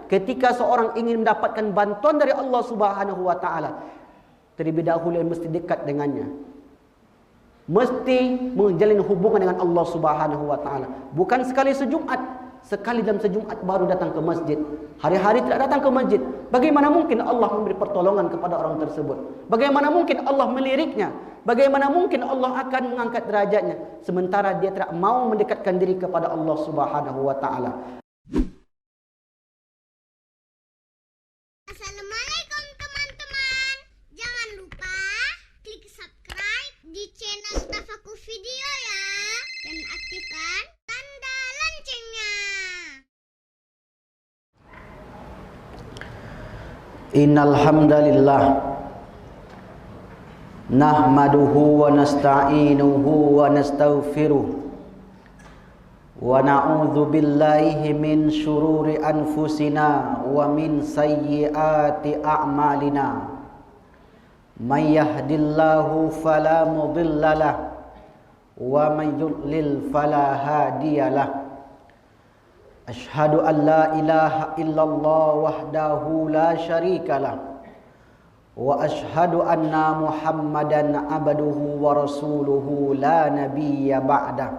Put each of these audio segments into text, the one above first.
ketika seorang ingin mendapatkan bantuan dari Allah Subhanahu wa taala, terlebih dahulu mesti dekat dengannya. Mesti menjalin hubungan dengan Allah Subhanahu wa taala. Bukan sekali sejumat, sekali dalam sejumat baru datang ke masjid. Hari-hari tidak datang ke masjid. Bagaimana mungkin Allah memberi pertolongan kepada orang tersebut? Bagaimana mungkin Allah meliriknya? Bagaimana mungkin Allah akan mengangkat derajatnya sementara dia tidak mau mendekatkan diri kepada Allah Subhanahu wa taala? Assalamualaikum teman-teman. Jangan lupa klik subscribe di channel Tafakur Video ya, dan aktifkan tanda loncengnya. Innal hamdalillah nahmaduhu wa nasta'inuhu wa nastaghfiruh wa na'udzu billahi min syururi anfusina wa min sayyiati a'malina. May yahdillahu fala mudhillalah wa may yudlil fala hadiyalah. Ashhadu an la ilaha illallah wahdahu la syarikalah wa ashhadu anna Muhammadan abduhu wa rasuluhu la nabiyya ba'da.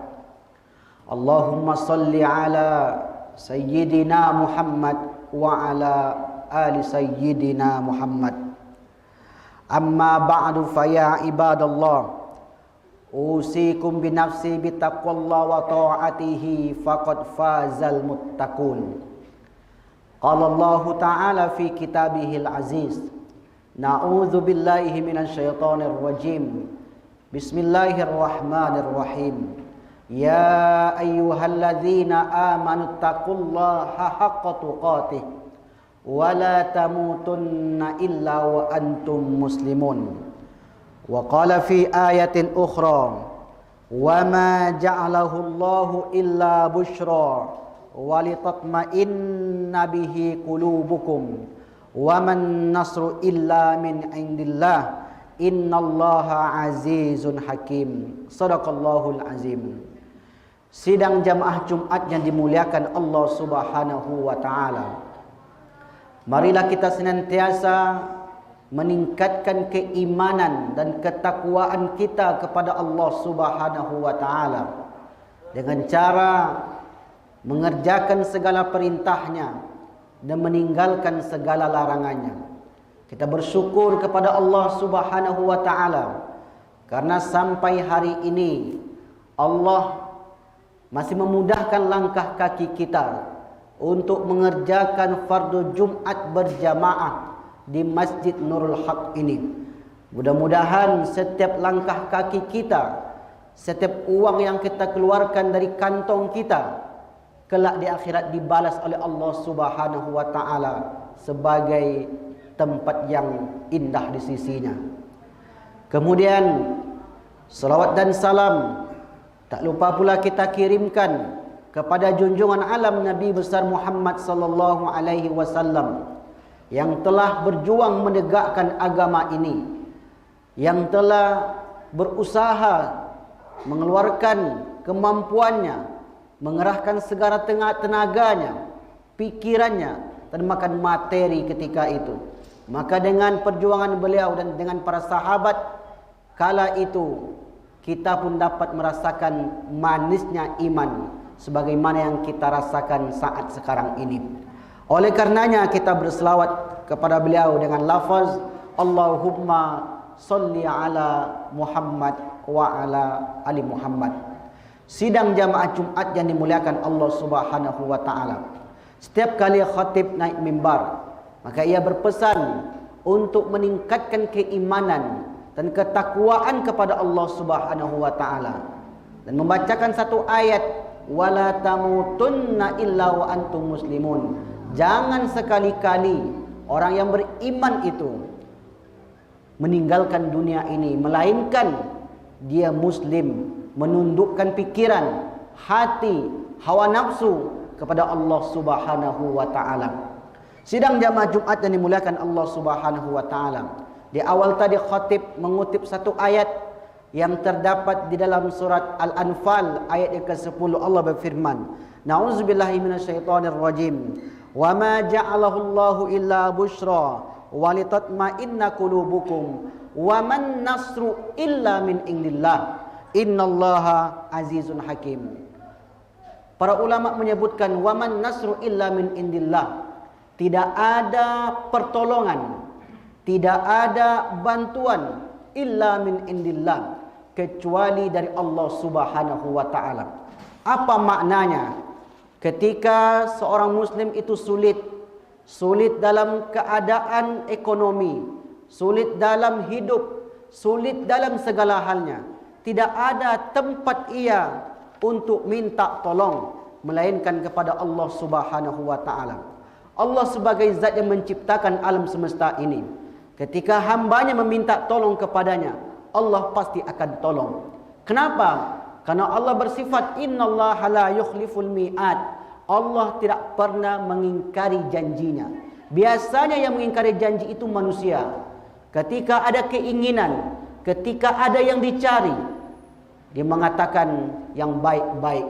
Allahumma salli ala sayyidina Muhammad wa ala ali sayyidina Muhammad. Amma ba'du fa ya ibadallah, usikum binafsi bitaqwallah wa ta'atihi faqad fazal muttaqun. Qala Allah ta'ala fi kitabihil aziz, na'udzu billahi minasy syaithanir rajim. Bismillahirrahmanirrahim. Ya ayyuhalladzina amanu taqullaha haqqa tuqatih wa la tamutunna illa wa antum muslimun. Wa qala fi ayatin ukhra, wa ma ja'alahu Allahu illa busyra wa litatma'inna bihi qulubukum wa man nasru illa min indillah innallaha azizun hakim. Shadaqallahul azim. Sidang jamaah Jumat yang dimuliakan Allah Subhanahu wa taala, marilah kita senantiasa meningkatkan keimanan dan ketakwaan kita kepada Allah Subhanahu wa taala dengan cara mengerjakan segala perintahnya dan meninggalkan segala larangannya. Kita bersyukur kepada Allah Subhanahu wa taala karena sampai hari ini Allah masih memudahkan langkah kaki kita untuk mengerjakan fardu Jumat berjamaah di Masjid Nurul Haq ini. Mudah-mudahan setiap langkah kaki kita, setiap uang yang kita keluarkan dari kantong kita, kelak di akhirat dibalas oleh Allah Subhanahu wa taala sebagai tempat yang indah di sisinya. Kemudian salawat dan salam tak lupa pula kita kirimkan kepada junjungan alam Nabi besar Muhammad sallallahu alaihi wasallam yang telah berjuang menegakkan agama ini, yang telah berusaha mengeluarkan kemampuannya, mengerahkan segala tenaganya, pikirannya dan makan materi ketika itu. Maka dengan perjuangan beliau dan dengan para sahabat kala itu, kita pun dapat merasakan manisnya iman sebagaimana yang kita rasakan saat sekarang ini. Oleh karenanya kita berselawat kepada beliau dengan lafaz Allahumma salli ala Muhammad wa ala ali Muhammad. Sidang jamaah Jumat yang dimuliakan Allah Subhanahu wa taala, setiap kali khatib naik mimbar, maka ia berpesan untuk meningkatkan keimanan dan ketakwaan kepada Allah Subhanahu wa taala dan membacakan satu ayat, wala tamutunna illa wa antum muslimun. Jangan sekali-kali orang yang beriman itu meninggalkan dunia ini melainkan dia muslim, menundukkan pikiran, hati, hawa nafsu kepada Allah Subhanahu wa taala. Sidang jamaah Jumat yang dimuliakan Allah Subhanahu wa taala, di awal tadi khatib mengutip satu ayat yang terdapat di dalam surat Al-Anfal ayat yang ke-10. Allah berfirman, Na'udzubillahi minasyaitonir rajim. Wa ma ja'alahu Allahu illa busyra wa litatma'inna qulubukum wa man nasru illa min indillah innallaha azizun hakim. Para ulama menyebutkan wa man nasru illa min indillah. Tidak ada pertolongan, tidak ada bantuan illa min indillah, kecuali dari Allah Subhanahu wa taala. Apa maknanya? Ketika seorang muslim itu sulit dalam keadaan ekonomi, sulit dalam hidup, sulit dalam segala halnya, tidak ada tempat ia untuk minta tolong melainkan kepada Allah Subhanahu wa taala. Allah sebagai zat yang menciptakan alam semesta ini, ketika hambanya meminta tolong kepadanya, Allah pasti akan tolong. Kenapa? Karena Allah bersifat innallaha la yukhliful mi'ad. Allah tidak pernah mengingkari janjinya. Biasanya yang mengingkari janji itu manusia. Ketika ada keinginan, ketika ada yang dicari, dia mengatakan yang baik-baik.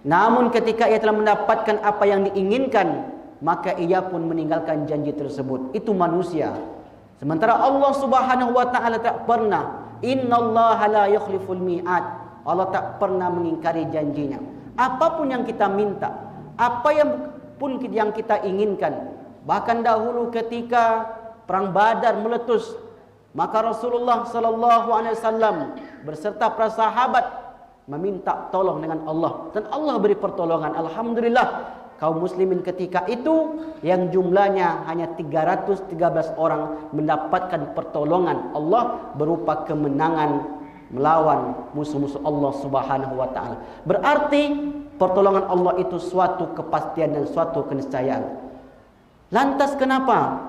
Namun ketika ia telah mendapatkan apa yang diinginkan, maka ia pun meninggalkan janji tersebut. Itu manusia. Sementara Allah Subhanahu wa taala tak pernah, innallaha la yukhliful mi'ad. Allah tak pernah mengingkari janjinya. Apapun yang kita minta, apa yang pun yang kita inginkan, bahkan dahulu ketika perang Badar meletus, maka Rasulullah sallallahu alaihi wasallam beserta para sahabat meminta tolong dengan Allah, dan Allah beri pertolongan. Alhamdulillah, kaum muslimin ketika itu yang jumlahnya hanya 313 orang mendapatkan pertolongan Allah berupa kemenangan melawan musuh-musuh Allah Subhanahu wa taala. Berarti pertolongan Allah itu suatu kepastian dan suatu keniscayaan. Lantas kenapa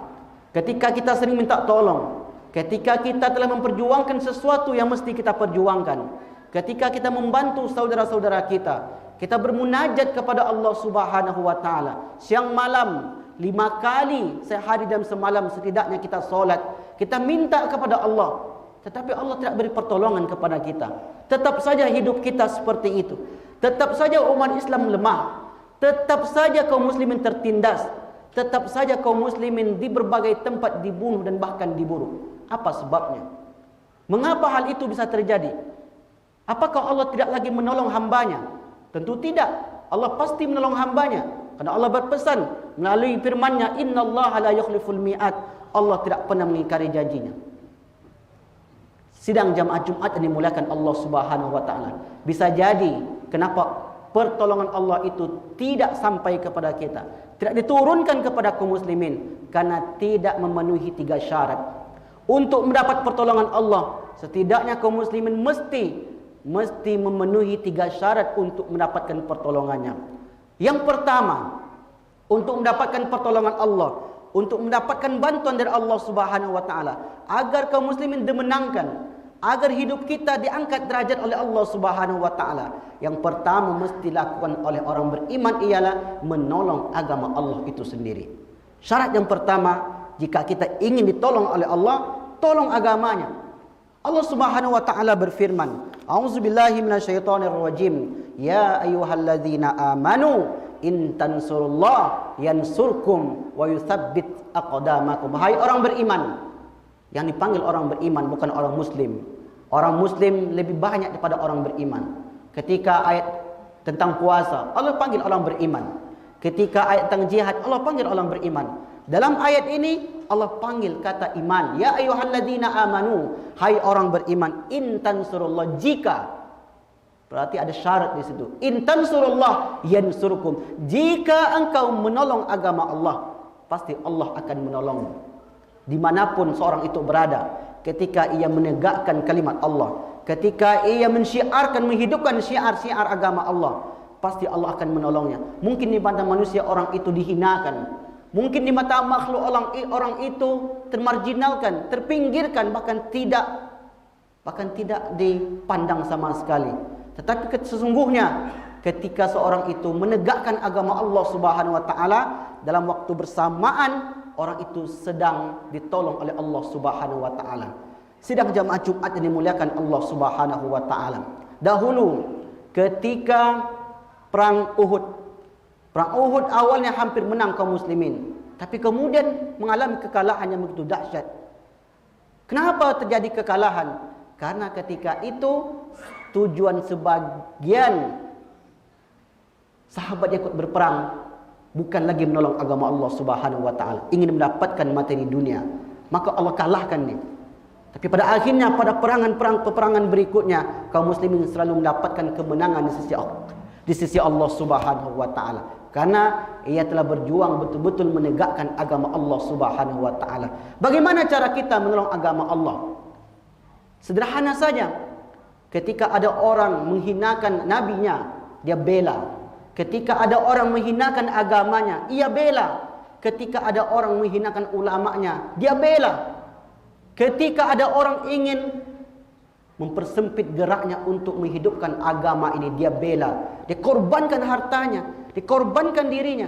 ketika kita sering minta tolong, ketika kita telah memperjuangkan sesuatu yang mesti kita perjuangkan, ketika kita membantu saudara-saudara kita, kita bermunajat kepada Allah Subhanahu wa taala siang malam 5 kali sehari dan semalam setidaknya kita solat, kita minta kepada Allah, tetapi Allah tidak beri pertolongan kepada kita. Tetap saja hidup kita seperti itu. Tetap saja umat Islam lemah. Tetap saja kaum muslimin tertindas. Tetap saja kaum muslimin di berbagai tempat dibunuh dan bahkan diburu. Apa sebabnya? Mengapa hal itu bisa terjadi? Apakah Allah tidak lagi menolong hambanya? Tentu tidak. Allah pasti menolong hambanya. Karena Allah berpesan melalui firman-Nya, innallaha la yukhliful mi'ad. Allah tidak pernah mengingkari janjinya. Sidang jamaah Jumat yang dimuliakan Allah Subhanahu wa taala, bisa jadi kenapa pertolongan Allah itu tidak sampai kepada kita, tidak diturunkan kepada kaum muslimin, karena tidak memenuhi 3 syarat. Untuk mendapat pertolongan Allah, setidaknya kaum muslimin mesti memenuhi 3 syarat untuk mendapatkan pertolongannya. Yang pertama, untuk mendapatkan pertolongan Allah, untuk mendapatkan bantuan dari Allah Subhanahu wa taala, agar kaum muslimin dimenangkan, agar hidup kita diangkat derajat oleh Allah Subhanahu wa taala, yang pertama mesti dilakukan oleh orang beriman ialah menolong agama Allah itu sendiri. Syarat yang pertama, jika kita ingin ditolong oleh Allah, tolong agamanya. Allah Subhanahu wa taala berfirman, a'udzubillahi minasyaitonirrajim, ya ayyuhalladzina amanu in tansurullah yansurkum wa yutsabbit aqdamakum. Hai orang beriman. Yang dipanggil orang beriman bukan orang muslim. Orang muslim lebih banyak daripada orang beriman. Ketika ayat tentang puasa, Allah panggil orang beriman. Ketika ayat tentang jihad, Allah panggil orang beriman. Dalam ayat ini Allah panggil kata iman. Ya ayyuhalladzina amanu, hai orang beriman, in tansurullah, jika, berarti ada syarat di situ. In tansurullah yansurkum, jika engkau menolong agama Allah, pasti Allah akan menolongmu. Dimanapun seorang itu berada, ketika ia menegakkan kalimat Allah, ketika ia mensyiarkan, menghidupkan syiar-syiar agama Allah, pasti Allah akan menolongnya. Mungkin di mata manusia orang itu dihinakan, mungkin di mata makhluk orang itu termarginalkan, terpinggirkan, bahkan tidak dipandang sama sekali. Tetapi sesungguhnya ketika seorang itu menegakkan agama Allah Subhanahu wa taala, dalam waktu bersamaan orang itu sedang ditolong oleh Allah Subhanahu wa taala. Sidang jamaah Jumat yang dimuliakan Allah Subhanahu wa taala. Dahulu ketika perang Uhud, Perang Uhud awalnya hampir menang kaum muslimin, tapi kemudian mengalami kekalahan yang begitu dahsyat. Kenapa terjadi kekalahan? Karena ketika itu tujuan sebagian sahabat yang ikut berperang bukan lagi menolong agama Allah Subhanahu wa taala, ingin mendapatkan materi dunia. Maka Allah kalahkan dia. Tapi pada akhirnya pada peperangan berikutnya kaum muslimin selalu mendapatkan kemenangan di sisi Allah Subhanahu wa taala. Karena ia telah berjuang betul-betul menegakkan agama Allah Subhanahu wa taala. Bagaimana cara kita menolong agama Allah? Sederhana saja. Ketika ada orang menghinakan nabinya, dia bela. Ketika ada orang menghinakan agamanya, ia bela. Ketika ada orang menghinakan ulamanya, dia bela. Ketika ada orang ingin mempersempit geraknya untuk menghidupkan agama ini, dia bela. Dia korbankan hartanya, dikorbankan dirinya.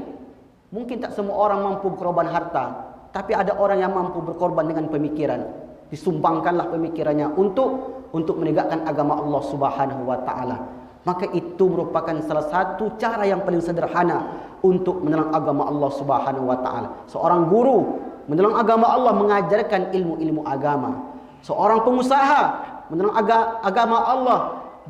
Mungkin tak semua orang mampu berkorban harta, tapi ada orang yang mampu berkorban dengan pemikiran. Disumbangkanlah pemikirannya untuk menegakkan agama Allah Subhanahu wa taala. Maka itu merupakan salah satu cara yang paling sederhana untuk menolong agama Allah Subhanahu wa taala. Seorang guru menolong agama Allah, mengajarkan ilmu-ilmu agama. Seorang pengusaha menolong agama Allah,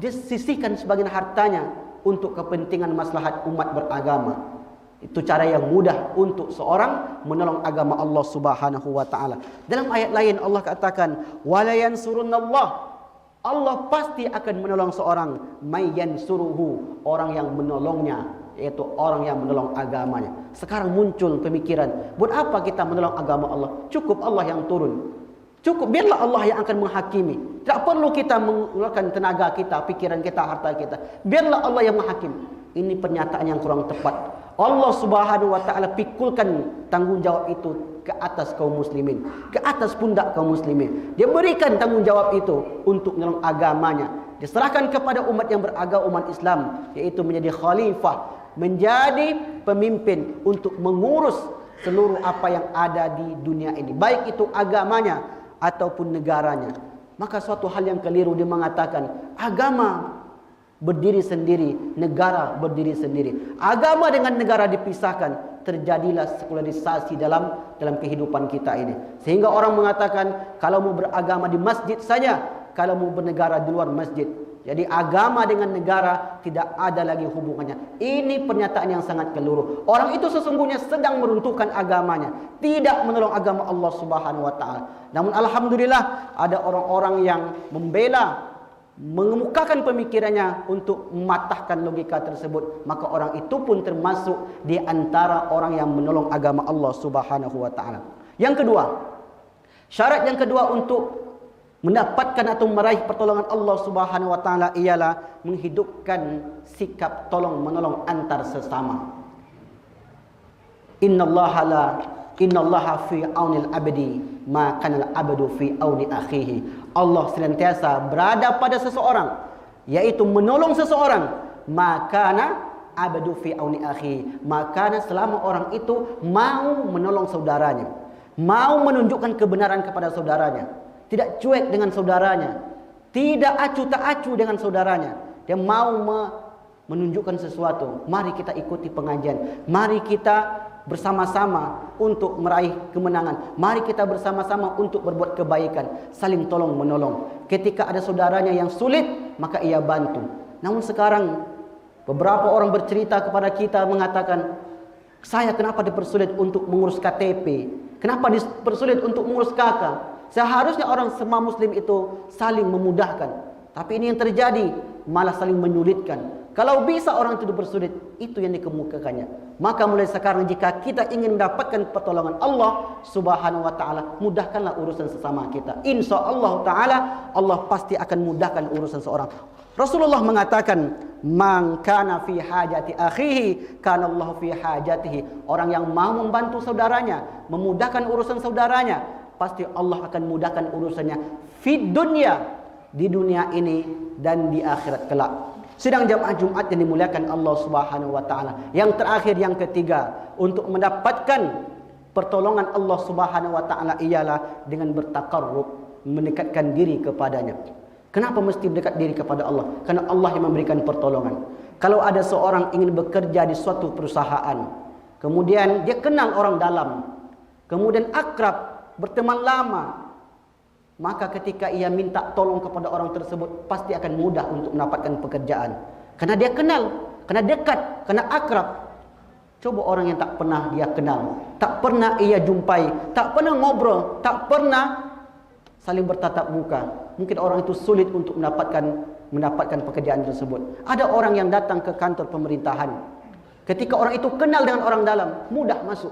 dia sisihkan sebagian hartanya untuk kepentingan maslahat umat beragama. Itu cara yang mudah untuk seorang menolong agama Allah Subhanahu wa taala. Dalam ayat lain Allah katakan, "Wala yansurunallah." Allah pasti akan menolong seorang, may yansuruhu, orang yang menolongnya, yaitu orang yang menolong agamanya. Sekarang muncul pemikiran, buat apa kita menolong agama Allah? Cukup Allah yang turun. Cukup biarlah Allah yang akan menghakimi. Tak perlu kita mengeluarkan tenaga kita, pikiran kita, harta kita. Biarlah Allah yang menghakimi. Ini pernyataan yang kurang tepat. Allah Subhanahu wa taala pikulkan tanggungjawab itu ke atas kaum muslimin, ke atas pundak kaum muslimin. Dia berikan tanggungjawab itu untuk menolong agamanya. Diserahkan kepada umat yang beragama, umat Islam, yaitu menjadi khalifah, menjadi pemimpin untuk mengurus seluruh apa yang ada di dunia ini, baik itu agamanya ataupun negaranya. Maka suatu hal yang keliru dia mengatakan agama berdiri sendiri, negara berdiri sendiri. Agama dengan negara dipisahkan, terjadilah sekularisasi dalam kehidupan kita ini. Sehingga orang mengatakan kalau mau beragama di masjid saja, kalau mau bernegara di luar masjid. Jadi agama dengan negara tidak ada lagi hubungannya. Ini pernyataan yang sangat keliru. Orang itu sesungguhnya sedang meruntuhkan agamanya, tidak menolong agama Allah Subhanahu wa taala. Namun alhamdulillah ada orang-orang yang membela, mengemukakan pemikirannya untuk mematahkan logika tersebut. Maka orang itu pun termasuk di antara orang yang menolong agama Allah Subhanahu wa taala. Yang kedua, syarat yang kedua untuk mendapatkan atau meraih pertolongan Allah Subhanahu wa taala ialah menghidupkan sikap tolong menolong antar sesama. Innallaha fi aunil abdi ma kana al-abdu fi auni akhihi. Allah senantiasa berada pada seseorang, yaitu menolong seseorang, makana abdu fi auni akhihi, makana selama orang itu mau menolong saudaranya, mau menunjukkan kebenaran kepada saudaranya, tidak cuek dengan saudaranya, tidak acuh tak acuh dengan saudaranya. Dia mau menunjukkan sesuatu. Mari kita ikuti pengajian, mari kita bersama-sama untuk meraih kemenangan, mari kita bersama-sama untuk berbuat kebaikan, saling tolong menolong. Ketika ada saudaranya yang sulit, maka ia bantu. Namun sekarang beberapa orang bercerita kepada kita mengatakan, saya kenapa dipersulit untuk mengurus KTP, kenapa dipersulit untuk mengurus KK. Seharusnya orang semua muslim itu saling memudahkan, tapi ini yang terjadi, malah saling menyulitkan. Kalau bisa orang itu dipersulit, itu yang dikemukakannya. Maka mulai sekarang jika kita ingin mendapatkan pertolongan Allah Subhanahu wa taala, mudahkanlah urusan sesama kita. Insyaallah taala Allah pasti akan mudahkan urusan seorang. Rasulullah mengatakan, "Man kana fi hajati akhihi, kana Allah fi hajatihi." Orang yang mau membantu saudaranya, memudahkan urusan saudaranya, pasti Allah akan mudahkan urusannya fid dunya, di dunia ini dan di akhirat kelak. Sidang jamaah Jumat yang dimuliakan Allah Subhanahu wa taala. Yang terakhir, yang ketiga, untuk mendapatkan pertolongan Allah Subhanahu wa taala ialah dengan bertaqarrub, mendekatkan diri kepadanya. Kenapa mesti mendekat diri kepada Allah? Karena Allah yang memberikan pertolongan. Kalau ada seorang ingin bekerja di suatu perusahaan, kemudian dia kenal orang dalam, kemudian akrab, berteman lama, maka ketika ia minta tolong kepada orang tersebut, pasti akan mudah untuk mendapatkan pekerjaan. Karena dia kenal, karena dekat, karena akrab. Coba orang yang tak pernah dia kenal, tak pernah ia jumpai, tak pernah ngobrol, tak pernah saling bertatap muka, mungkin orang itu sulit untuk mendapatkan pekerjaan tersebut. Ada orang yang datang ke kantor pemerintahan, ketika orang itu kenal dengan orang dalam, mudah masuk,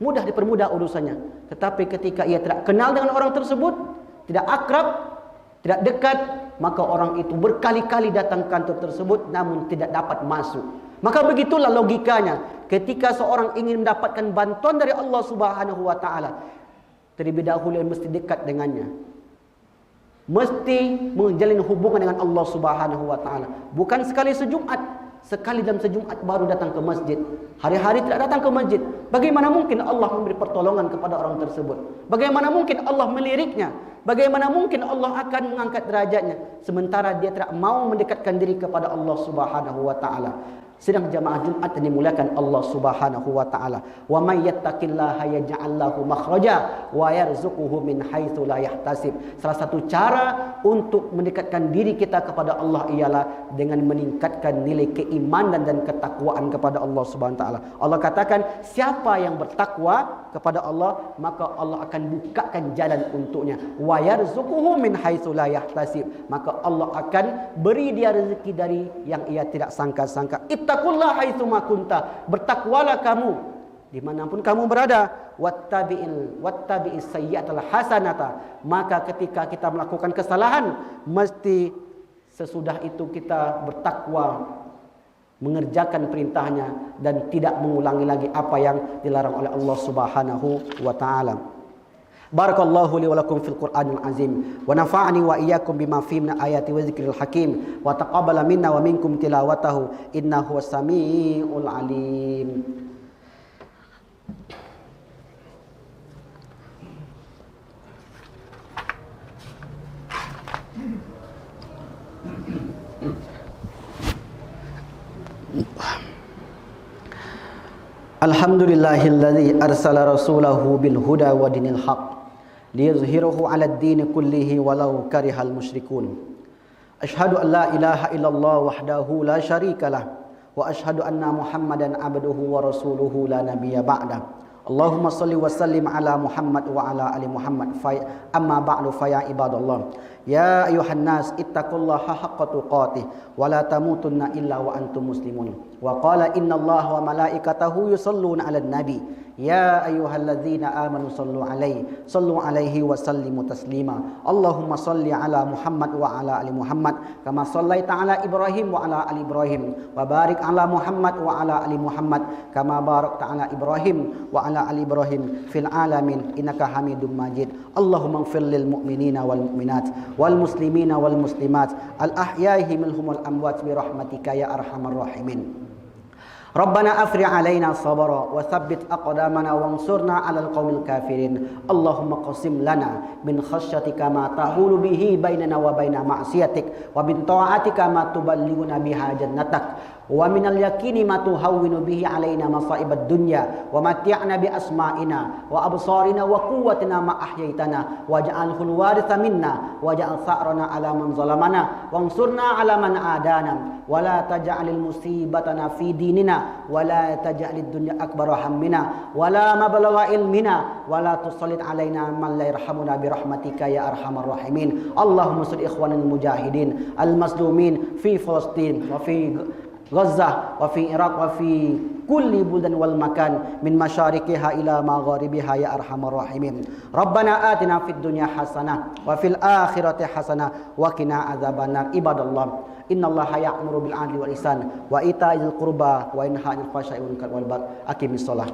mudah dipermudah urusannya. Tetapi ketika ia tidak kenal dengan orang tersebut, tidak akrab, tidak dekat, maka orang itu berkali-kali datang ke kantor tersebut namun tidak dapat masuk. Maka begitulah logikanya, ketika seorang ingin mendapatkan bantuan dari Allah Subhanahu wa taala, terlebih dahulu mesti dekat dengannya, mesti menjalin hubungan dengan Allah Subhanahu wa taala. Bukan sekali sejumat, sekali dalam sejumat baru datang ke masjid, hari-hari tidak datang ke masjid. Bagaimana mungkin Allah memberi pertolongan kepada orang tersebut? Bagaimana mungkin Allah meliriknya? Bagaimana mungkin Allah akan mengangkat derajatnya sementara dia tidak mau mendekatkan diri kepada Allah Subhanahu wa taala? Sedang jamaah Jumat yang dimuliakan Allah Subhanahu wa taala, wa may yattaqillaha yaj'al lahu makhraja wa yarzuquhu min haitsu la yahtasib. Salah satu cara untuk mendekatkan diri kita kepada Allah ialah dengan meningkatkan nilai keimanan dan ketakwaan kepada Allah Subhanahu wa taala. Allah katakan, siapa yang bertakwa kepada Allah, maka Allah akan bukakan jalan untuknya. Wa yarzuquhu min haitsu la yahtasib. Maka Allah akan beri dia rezeki dari yang ia tidak sangka-sangka. Ittaqullaha haitsuma kunta, bertakwalah kamu dimanapun kamu berada. Wattabi'is sayyi'atal hasanata, maka ketika kita melakukan kesalahan, mesti sesudah itu kita bertakwa, mengerjakan perintahnya dan tidak mengulangi lagi apa yang dilarang oleh Allah Subhanahu wa taala. Barakallahu li wa lakum fil Qur'anil azim wa nafa'ani wa iyyakum bima fihi min ayati wa dzikril hakim wa taqabbala minna wa minkum tilawatahu innahu was-sami'ul alim. Alhamdulillahilladzi arsala rasulahu bil huda wa dinil haqq liyuzhirahu 'alad din kullihi walau karihal musyrikun. Asyhadu an la ilaha illallah wahdahu la syarikalah wa asyhadu anna Muhammadan abduhu wa rasuluhu la nabiyya ba'da. Allahumma salli wa sallim ala Muhammad wa ala ali Muhammad. Amma ba'du fa ya ibadallah. Ya ayuhan nas ittaqullaha haqqa tuqatih wa la tamutunna illa wa antum muslimun. Wa qala innallaha wa malaikatahu yusalluna 'alan nabi. Ya ayyuhalladzina amanu sallu alaihi wa sallimu taslima. Allahumma salli ala Muhammad wa ala ali Muhammad kama sallaita ala Ibrahim wa ala ali Ibrahim wa barik ala Muhammad wa ala ali Muhammad kama barakta ala Ibrahim wa ala ali Ibrahim fil alamin innaka Hamidum Majid. Allahumma ighfir lil mu'minina wal mu'minat wal muslimina wal muslimat al ahya'i minhum wal amwat bi rahmatika ya arhamar rahimin. Rabbana afri' alaina sabra wa thabbit aqdamana wansurna 'alal qaumil kafirin. Allahumma qasim lana min khasyyatika ma tahulu bihi bainana wa baina ma'siyatik wa min ta'atika ma tuballighuna biha jannatak wa minal yaqini ma tuhawwinu bihi 'alaina masa'ibad dunya wa mati'na bi asma'ina wa absarina wa quwwatina ma ahyaitana waj'alhul waritha minna waj'al tha'rana 'ala man zalamana wansurna 'ala man adana wa la taj'alil musibatana fi dinina wa la taj'alid dunya akbara hammina wa la mablagha ilmina wa la tusallit 'alaina man la yarhamuna bi rahmatika ya arhamar rahimin. Allahumma salli ikhwanil mujahidin al mazlumin fi Palestin wa fi Gaza wa fi Iraq wa fi kulli buldan wal makan min masyariqiha ila magharibiha ya arhamar rahimin. Rabbana atina fid dunya hasanah wa fil akhirati hasanah wa qina adzabannar. Ibadallah, innallaha ya'muru bil 'adli wal ihsan wa ita'il qurba wa yanha 'anil fahsya'i wal munkari wal baghi. Aqimis shalah.